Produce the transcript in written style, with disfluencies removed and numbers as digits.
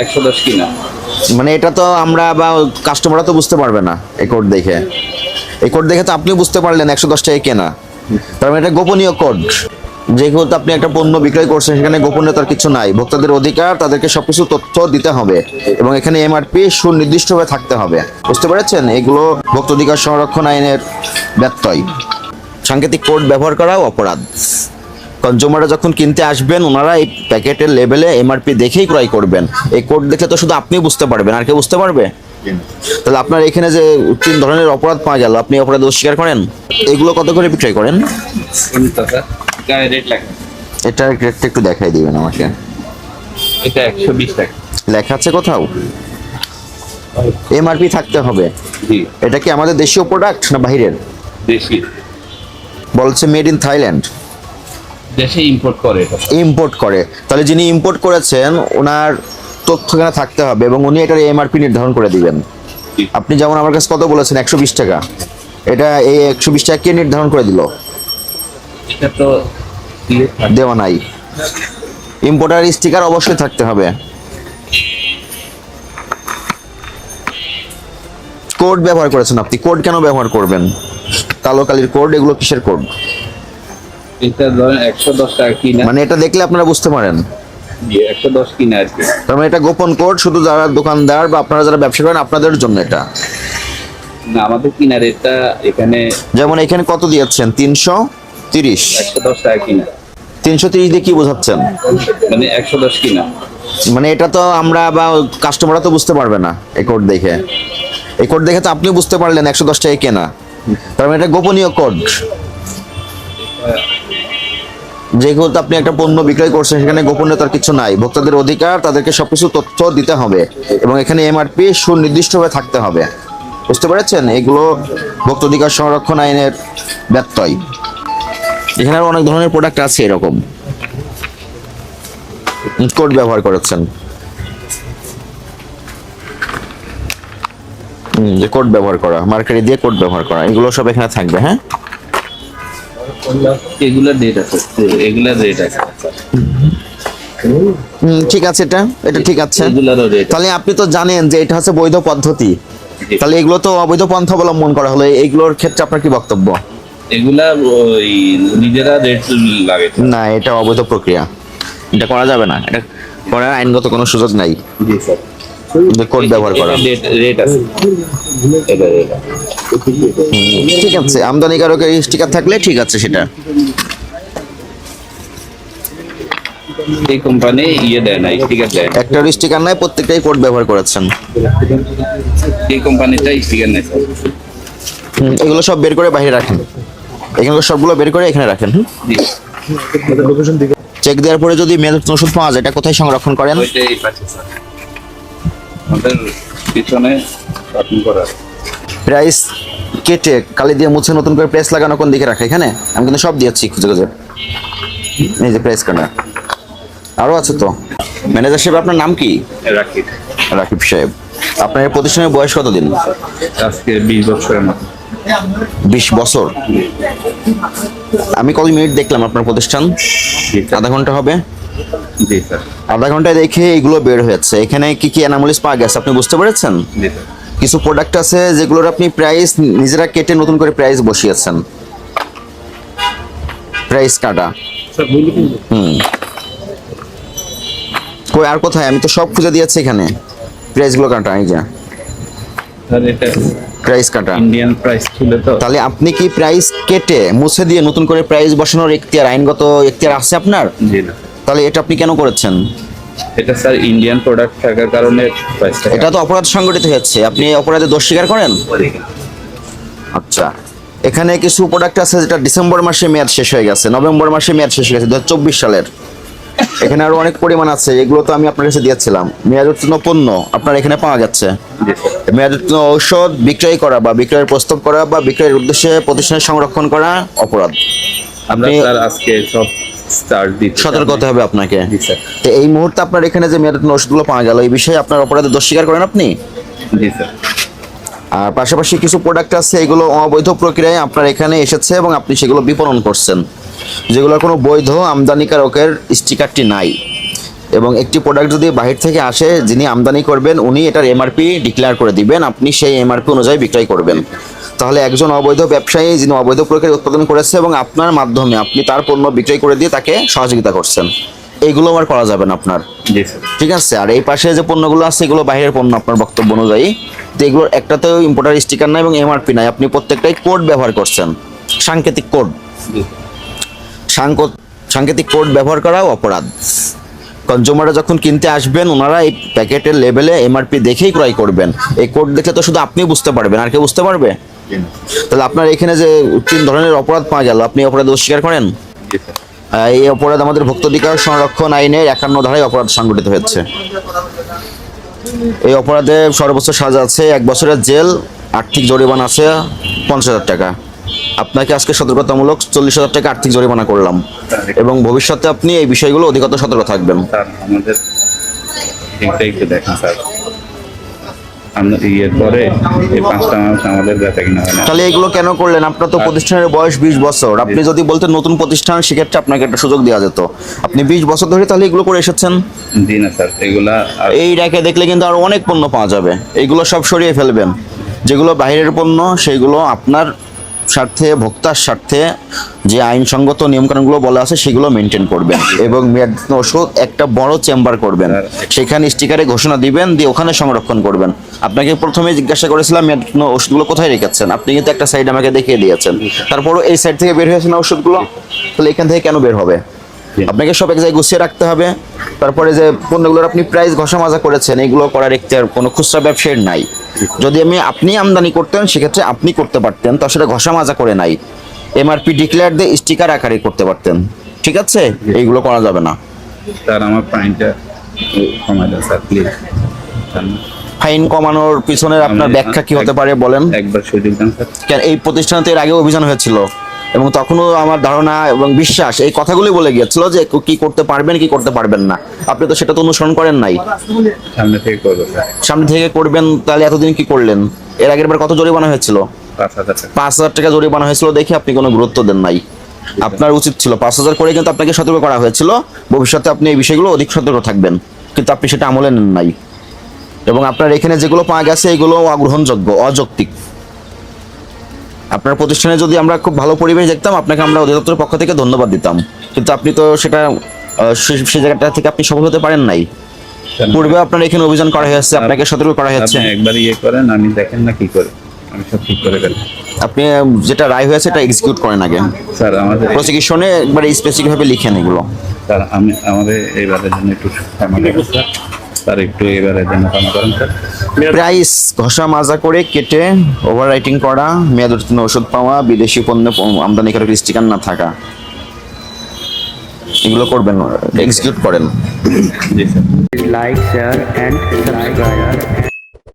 110 কিনা। মানে এটা তো আমরা বা কাস্টমাররা তো বুঝতে পারবে না এই কোড দেখে। এই কোড দেখে তো আপনি বুঝতে পারলেন 110 টাকায় কেনা, তার মানে এটা গোপনীয় কোড। যেহেতু আপনি একটা পণ্য বিক্রয় করছেন সেখানে গোপনীয়তার কিছু নাই। ভোক্তাদের অধিকার, তাদেরকে সবকিছু তথ্য দিতে হবে এবং এখানে এমআরপি সুনির্দিষ্টভাবে থাকতে হবে। বুঝতে পেরেছেন? এগুলো ভোক্তাধিকার সংরক্ষণ আইনের ব্যত্যয়। সাংকেতিক কোড ব্যবহার করাও অপরাধ। কনজিউমাররা যখন কিনতে আসবেন ওনারা এই প্যাকেটের লেবেলে এমআরপি দেখেই ক্রয় করবেন। এই কোড দেখলে তো শুধু আপনি বুঝতে পারবেন, আর কেউ বুঝতে পারবে? তাহলে আপনার এখানে যে 3 ধরনের অপরাধ পাওয়া গেল, আপনি অপরাধ অস্বীকার করেন? এগুলো কত করে বিক্রয় করেন? গায়ে রেট লাগে। এটার রেটটা একটু দেখাই দিবেন আমাকে। এটা 120 টাকা। লেখা আছে কোথাও? এমআরপি থাকতে হবে। জি। এটা কি আমাদের দেশীয় প্রোডাক্ট না বাহিরের? দেশি। বলছে মেড ইন থাইল্যান্ড। দেশে ইম্পোর্ট করে এটা। ইম্পোর্ট করে। তাহলে যিনি ইম্পোর্ট করেছেন ওনার তথ্য এখানে থাকতে হবে এবং উনি এটার এমআরপি নির্ধারণ করে দিবেন। জি। আপনি যেমন আমার কাছে কত বলেছেন 120 টাকা, এটা এই 120 টাকা কে নির্ধারণ করে দিল? এটা তো দেওয়া নাই। ইম্পোর্টার স্টিকার অবশ্যই থাকতে হবে। কোড ব্যবহার করেছেন আপনি, কোড কেন ব্যবহার করবেন? কালো কালির কোড, এগুলো কিসের কোড? এটা ধরেন 110 টাকা কিনা। মানে এটা দেখলে আপনারা বুঝতে পারেন। জি, 110 কিনা আর কি। তার মানে এটা গোপন কোড, শুধু যারা দোকানদার বা আপনারা যারা ব্যবসা করেন আপনাদের জন্য এটা। না, আমাদের কিনা রেটটা এখানে যেমন এখানে কত দিয়েছেন? 330। 110 টাকা কিনা। 330 দিয়ে কি বোঝাচ্ছেন? মানে 110 কিনা। মানে এটা তো আমরা বা কাস্টমাররা তো বুঝতে পারবে না এই কোড দেখে। এই কোড দেখে তো আপনি বুঝতে পারলেন 110 টাকায় কেনা, তার মানে এটা গোপনীয় কোড। যেহেতু আপনি একটা পণ্য বিক্রয় করছেন সেখানে গোপনীয়তার কিছু নাই। ভোক্তাদের অধিকার, তাদেরকে সবকিছু তথ্য দিতে হবে এবং এখানে এমআরপি সুনির্দিষ্টভাবে থাকতে হবে। বুঝতে পেরেছেন? এগুলো ভোক্তাধিকার সংরক্ষণ আইনের ব্যত্যয়। এখানে আরো অনেক ধরনের প্রোডাক্ট আছে এরকম কোড ব্যবহার করেছেন। যে কোড ব্যবহার করা, মার্কেটে দিয়ে কোড ব্যবহার করা, এগুলো সব এখানে থাকবে। হ্যাঁ, এগুলা রেট আছে, এগুলা রেট আছে। ঠিক আছে, এটা এটা ঠিক আছে। এগুলারও রেট। তাহলে আপনি তো জানেন যে এটা হচ্ছে বৈধ পদ্ধতি, তাহলে এগুলো তো অবৈধ পন্থা অবলম্বন করা হলো। এইগুলোর ক্ষেত্রে আপনার কি বক্তব্য? এগুলা ওই নিজেরা রেট লাগে। না, এটা অবৈধ প্রক্রিয়া, এটা করা যাবে না। এটা করার আইনগত কোনো সুযোগ নাই। জি স্যার। কোড ব্যবহার করা রেট আছে। এটা রেট। ঠিক আছে, আমদানিকারকের স্টিকার থাকলে ঠিক আছে সেটা। এই কোম্পানি দেয় না, স্টিকার দেয় না। একটার স্টিকার নাই, প্রত্যেকটাই কোড ব্যবহার করেছেন। এই কোম্পানিটা স্টিকার নেই স্যার। এগুলো সব বের করে বাইরে রাখেন, এখানে সবগুলো বের করে এখানে রাখেন। জি। চেক দেওয়ার পরে যদি মেয়াদ ওষুধ পাওয়া যায়, এটা কোথায় সংরক্ষণ করেন? ওইটাই পাচ্ছে স্যার। আমাদের পিছনে পার্কিং করা। প্রাইস কেটে কালি দিয়ে মুছে নতুন করে প্রেস লাগানো কোন দিকে রাখে? এখানে আমি কিন্তু সব দিয়েছি খুঁজে খুঁজে। এই যে প্রেস কাটা আরো আছে তো। ম্যানেজার সাহেব, আপনার নাম কি? রাকিব। রাকিব সাহেব। আপনার এই প্রতিষ্ঠানের বয়স কতদিন? আজকে 20 বছরের মতো। 20 বছর। আমি কত মিনিট দেখলাম আপনার প্রতিষ্ঠান? আধা ঘন্টা হবে। জি স্যার। আধা ঘন্টায় দেখে এগুলো বের হয়েছে। এখানে কি কি অ্যানামলিস পাওয়া গেছে আপনি বুঝতে পেরেছেন? জি স্যার। কিছু প্রোডাক্ট আছে যেগুলোর আপনি প্রাইস নিজেরা কেটে নতুন করে প্রাইস বসিয়েছেন, প্রাইস কাটা। কই আর কোথায়? আমি তো সব খুঁজে দিয়েছি এখানে, প্রাইসগুলো কাটা। এই যে স্যার, এটা প্রাইস কাটা। ইন্ডিয়ান প্রাইস ছিল তো। তাহলে আপনি কি প্রাইস কেটে মুছে দিয়ে নতুন করে প্রাইস বসানোর এখতিয়ার, আইনগত এখতিয়ার আছে আপনার? জি না। তাহলে এটা আপনি কেন করেছেন? এটা স্যার ইন্ডিয়ান প্রোডাক্ট থাকার কারণে প্রাইসটা। এটা তো অপরাধ সংগঠিত হচ্ছে, আপনি অপরাধে দোষ স্বীকার করেন। আচ্ছা, এখানে কিছু প্রোডাক্ট আছে যেটা ডিসেম্বর মাসে মেয়াদ শেষ হয়ে গেছে, নভেম্বর মাসে মেয়াদ শেষ হয়ে গেছে 2024 সালের। এখানে আরো অনেক পরিমাণ আছে, এগুলো তো আমি আপনার কাছে দিয়েছিলাম। মেয়াদ উত্তীর্ণ পণ্য আপনার এখানে পাওয়া যাচ্ছে। মেয়াদ উত্তীর্ণ ঔষধ বিক্রয় করা বা বিক্রয়ের প্রস্তাব করা বা বিক্রয়ের উদ্দেশ্যে প্রতিষ্ঠানে সংরক্ষণ করা অপরাধ। আমরা আপনি স্যার আজকে সব স্টার্ট দিতে সতর্ক হতে হবে আপনাকে। জি স্যার। তো এই মুহূর্তে আপনার এখানে যে মেয়াদ উত্তীর্ণ ওষুধগুলো পাওয়া গেল, এই বিষয়ে আপনার অপরাধে দোষ স্বীকার করেন আপনি? জি স্যার। আর পাশাপাশি কিছু প্রোডাক্ট আছে এগুলো অবৈধ প্রক্রিয়ায় আপনার এখানে এসেছে এবং আপনি সেগুলো বিপণন করছেন, যেগুলোর কোনো বৈধ আমদানিকারকের স্টিকারটি নাই। এবং একটি প্রোডাক্ট যদি বাহির থেকে আসে, যিনি আমদানি করবেন উনি এটার এমআরপি ডিক্লেয়ার করে দিবেন, আপনি সেই এমআরপি অনুযায়ী বিক্রয় করবেন। তাহলে একজন অবৈধ ব্যবসায়ী যিনি অবৈধ প্রক্রিয়ায় উৎপাদন করেছে এবং আপনার মাধ্যমে আপনি তার পণ্য বিক্রয় করে দিয়ে তাকে সহযোগিতা করছেন, এইগুলো আর করা যাবে না আপনার। জি স্যার। ঠিক আছে। আর এই পাশে যে পণ্যগুলো আছে এগুলো বাইরের পণ্য আপনার বক্তব্য অনুযায়ী, তো এগুলোর একটাতেও ইম্পোর্টার স্টিকার নাই এবং এমআরপি নাই, আপনি প্রত্যেকটাই কোড ব্যবহার করছেন, সাংকেতিক কোড। জি সাংকেতিক কোড ব্যবহার করাও অপরাধ। কনজিউমাররা যখন কিনতে আসবেন ওনারা এই প্যাকেটের লেবেলে এমআরপি দেখেই ক্রয় করবেন। এই কোড দেখলে তো শুধু আপনি বুঝতে পারবেন, আর কেউ বুঝতে পারবে? তাহলে আপনার এখানে যে 3 ধরনের অপরাধ পাওয়া গেল, আপনি অপরাধ অস্বীকার করেন? জি স্যার। এই অপরাধ আমাদের ভোক্তাধিকার সংরক্ষণ আইনের 51 ধারায় অপরাধ সংগঠিত হয়েছে। এই অপরাধে সর্বোচ্চ সাজা আছে 1 বছরের জেল, আর্থিক জরিমানা আছে 50,000 টাকা। আপনাকে আজকে সতর্কতামূলক 40,000 টাকা আর্থিক জরিমানা করলাম, এবং ভবিষ্যতে আপনি এই বিষয়গুলো অধিকতর সতর্ক থাকবেন। স্যার আমাদের ঠিকঠাক একটু দেখেন স্যার, আমরা ইয়ের পরে এই 5টা মাস আমাদের বেচা কিনা হয় না। তাহলে এগুলো কেন করলেন? আপনার তো প্রতিষ্ঠানের বয়স 20 বছর। আপনি যদি বলতেন নতুন প্রতিষ্ঠান, সেক্ষেত্রে আপনাকে একটা সুযোগ দেওয়া যেত। আপনি 20 বছর ধরে তাহলে এগুলো করে এসেছেন। জি না স্যার, এগুলা এই র্যাকে দেখলে কিন্তু আরো অনেক পণ্য পাওয়া যাবে, এইগুলো সব সরিয়ে ফেলবেন। যেগুলো বাইরের পণ্য সেগুলো আপনার স্বার্থে, ভোক্তার স্বার্থে যে আইনসঙ্গত নিয়মকানুনগুলো বলা আছে সেগুলো মেনটেন করবেন, এবং মেয়াদোত্তীর্ণ ওষুধ একটা বড় চেম্বার করবেন, সেখানে স্টিকারে ঘোষণা দিবেন, দিয়ে ওখানে সংরক্ষণ করবেন। আপনাকে প্রথমে জিজ্ঞাসা করেছিলাম মেয়াদোত্তীর্ণ ওষুধগুলো কোথায় রেখেছেন, আপনি কিন্তু একটা সাইড আমাকে দেখিয়ে দিয়েছেন। তারপরও এই সাইড থেকে বের হয়েছে না ওষুধগুলো, তাহলে এখান থেকে কেন বের হবে? আপনাকে সব এক জায়গায় গুছিয়ে রাখতে হবে। তারপরে যে পণ্যগুলোর আপনি প্রাইস ঘষা মাজা করেছেন, এগুলো করার এখতিয়ার কোনো খুচরা ব্যবসায়ীর নাই। যদি আপনি আমদানি করতেন সেক্ষেত্রে আপনি করতে পারতেন, তো সেটা ঘষা মাজা করে নাই, এমআরপি ডিক্লেয়ার দিয়ে স্টিকার আকারে করতে পারতেন। ঠিক আছে, এইগুলো করা যাবে না। স্যার আমার ফাইনটা কমাই দেন স্যার প্লিজ। ফাইন কমানোর পিছনের আপনার ব্যাখ্যা কি হতে পারে বলেন? একবার সুযোগ দেন স্যার। কেন এই প্রতিষ্ঠানে তো এর আগে অভিযান হয়েছিল, এবং তখনও আমার ধারণা এবং বিশ্বাস এই কথাগুলোই বলে গিয়েছিল যে কি করতে পারবেন কি করতে পারবেন না। আপনি তো সেটা তো অনুসরণ করেন নাই। সামনে থেকে করবো স্যার। সামনে থেকে করবেন, তাহলে এতদিন কি করলেন? এর আগের বার কত জরিমানা হয়েছিল? 5,000 টাকা। 5,000 টাকা জরিমানা হয়েছিল দেখে আপনি কোনো গুরুত্ব দেন নাই। আপনার উচিত ছিল 5,000 করে, কিন্তু আপনাকে সতর্ক করা হয়েছিল ভবিষ্যতে আপনি এই বিষয়গুলো অধিক সতর্ক থাকবেন, কিন্তু আপনি সেটা আমলে নেন নাই। এবং আপনার এখানে যেগুলো পাওয়া গেছে এগুলো অগ্রহণযোগ্য, অযৌক্তিক। আপনার প্রতিষ্ঠানে যদি আমরা খুব ভালো পরিবেশ দেখতাম, আপনাকে আমরা অধিদপ্তরের পক্ষ থেকে ধন্যবাদ দিতাম, কিন্তু আপনি তো সেটা সেই জায়গাটা থেকে আপনি সফল হতে পারেন নাই। পূর্বে আপনার এখানে অভিযান করা হয়েছে, আপনাকে সতর্ক করা হয়েছে। আপনি একবার ইয়ে করেন, আমি দেখেন না কি করে, আমি সব ঠিক করে ফেলি। আপনি যেটা রায় হয়েছে এটা এক্সিকিউট করেন আগে। স্যার আমাদের প্রসিকিউশনে একবার স্পেসিফিক ভাবে লিখেন এগুলো। স্যার আমাদের এইবারের জন্য একটু ক্ষমা করেন স্যার। স্যার একটু এইবারের জন্য ক্ষমা করেন স্যার। প্রাইস ঘষা মাজা করে কেটে ওভার রাইটিং করা, মেয়াদ উত্তীর্ণ ওষুধ পাওয়া, বিদেশি পণ্য আমদানিকারক স্টিকার না থাকা, এগুলো করবেন, এক্সিকিউট করেন। জি sir. like, share and subscribe.